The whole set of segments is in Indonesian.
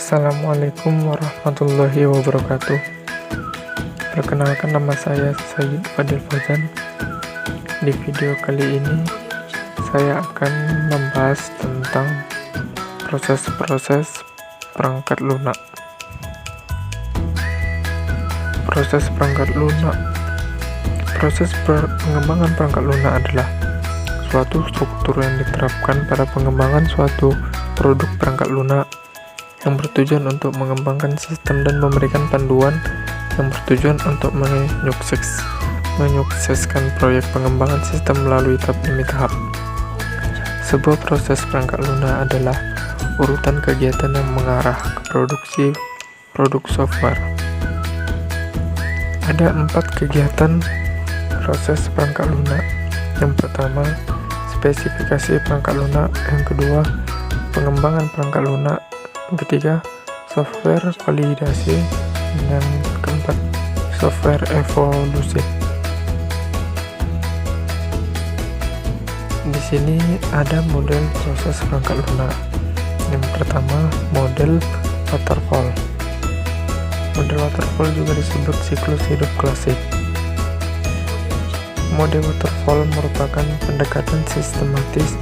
Assalamualaikum warahmatullahi wabarakatuh. Perkenalkan, nama saya Sayyid Fadil Fauzan. Di video kali ini saya akan membahas tentang proses-proses perangkat lunak. Proses perangkat lunak. Proses pengembangan perangkat lunak adalah suatu struktur yang diterapkan pada pengembangan suatu produk perangkat lunak yang bertujuan untuk mengembangkan sistem dan memberikan panduan yang bertujuan untuk menyukseskan proyek pengembangan sistem melalui tahap demi tahap. Sebuah proses perangkat lunak adalah urutan kegiatan yang mengarah ke produksi produk software. Ada 4 kegiatan proses perangkat lunak. Yang pertama, spesifikasi perangkat lunak. Yang kedua, pengembangan perangkat lunak. Yang ketiga, software validasi. Yang keempat, software evolusi. Di sini ada model proses perangkat lunak. Yang pertama, model waterfall. Model waterfall juga disebut siklus hidup klasik. Model waterfall merupakan pendekatan sistematis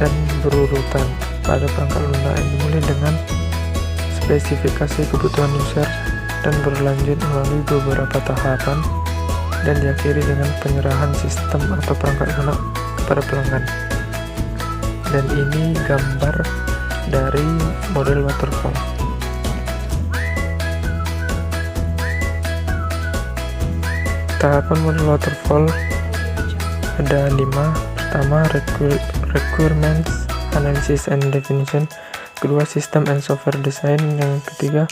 dan berurutan pada perangkat lunak yang dimulai dengan spesifikasi kebutuhan user dan berlanjut melalui beberapa tahapan dan diakhiri dengan penyerahan sistem atau perangkat lunak kepada pelanggan. Dan ini gambar dari model waterfall. Tahapan model waterfall ada 5. Pertama, requirements analysis and definition. Kedua, system and software design. Yang ketiga,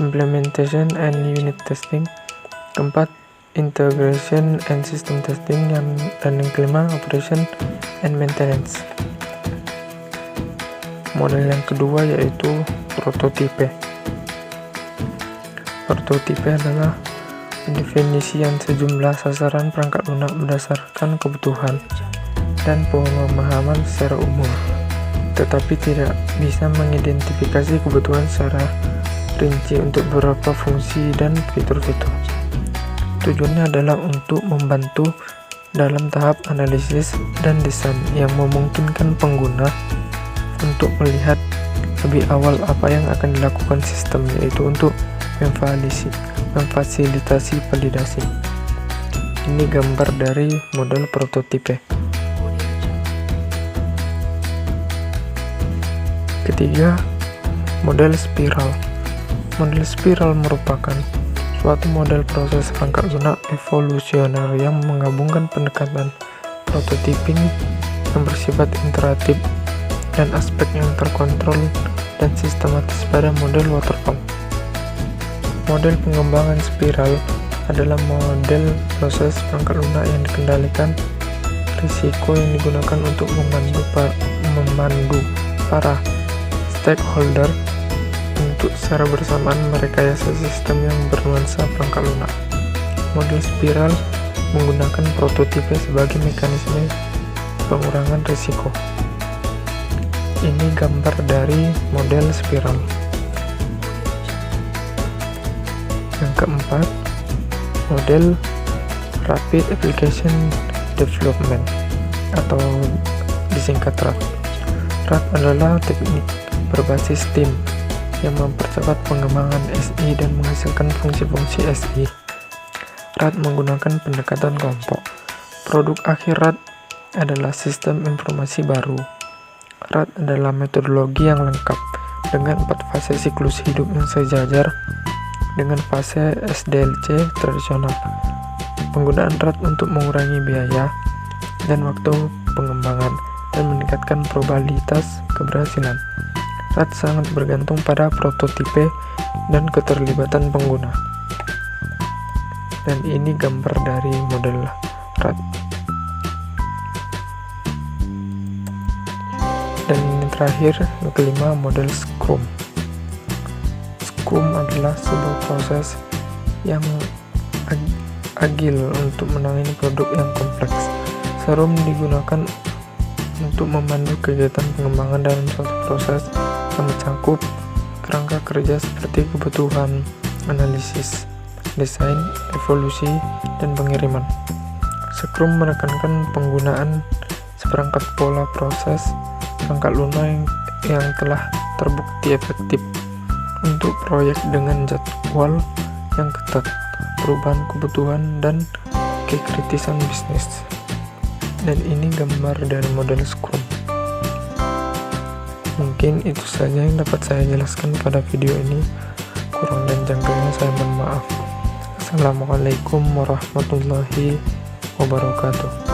implementation and unit testing. Keempat, integration and system testing. Dan yang kelima, operation and maintenance. Model yang kedua yaitu prototipe. Prototipe adalah pendefinisian sejumlah sasaran perangkat lunak berdasarkan kebutuhan dan pemahaman secara umum, tetapi tidak bisa mengidentifikasi kebutuhan secara rinci untuk beberapa fungsi dan fitur-fitur. Tujuannya adalah untuk membantu dalam tahap analisis dan desain yang memungkinkan pengguna untuk melihat lebih awal apa yang akan dilakukan sistem, yaitu untuk memfasilitasi validasi. Ini gambar dari model prototipe. Ketiga, model spiral. Model spiral merupakan suatu model proses perangkat lunak evolusioner yang menggabungkan pendekatan prototyping yang bersifat iteratif dan aspek yang terkontrol dan sistematis pada model waterfall. Model pengembangan spiral adalah model proses perangkat lunak yang dikendalikan risiko yang digunakan untuk memandu para stakeholder untuk secara bersamaan merekayasa sistem yang bernuansa perangkat lunak. Model spiral menggunakan prototipe sebagai mekanisme pengurangan risiko. Ini gambar dari model spiral. Yang keempat, model Rapid Application Development atau disingkat RAD. RAD adalah teknik berbasis tim yang mempercepat pengembangan SI dan menghasilkan fungsi-fungsi SI. RAD menggunakan pendekatan kelompok. Produk akhir RAD adalah sistem informasi baru. RAD adalah metodologi yang lengkap dengan 4 fase siklus hidup yang sejajar dengan fase SDLC tradisional. Penggunaan RAD untuk mengurangi biaya dan waktu pengembangan dan meningkatkan probabilitas keberhasilan. RAD sangat bergantung pada prototipe dan keterlibatan pengguna. Dan ini gambar dari model RAD. Dan ini terakhir, yang kelima, model Scrum. Scrum adalah sebuah proses yang agil untuk menangani produk yang kompleks. Scrum digunakan untuk memandu kegiatan pengembangan dalam suatu proses yang mencakup kerangka kerja seperti kebutuhan, analisis, desain, evolusi, dan pengiriman. Scrum menekankan penggunaan seperangkat pola proses perangkat lunak yang telah terbukti efektif untuk proyek dengan jadwal yang ketat, perubahan kebutuhan, dan kekritisan bisnis. Dan ini gambar dari model Scrum. Mungkin itu saja yang dapat saya jelaskan pada video ini. Kurang dan janggalnya saya mohon maaf. Assalamualaikum warahmatullahi wabarakatuh.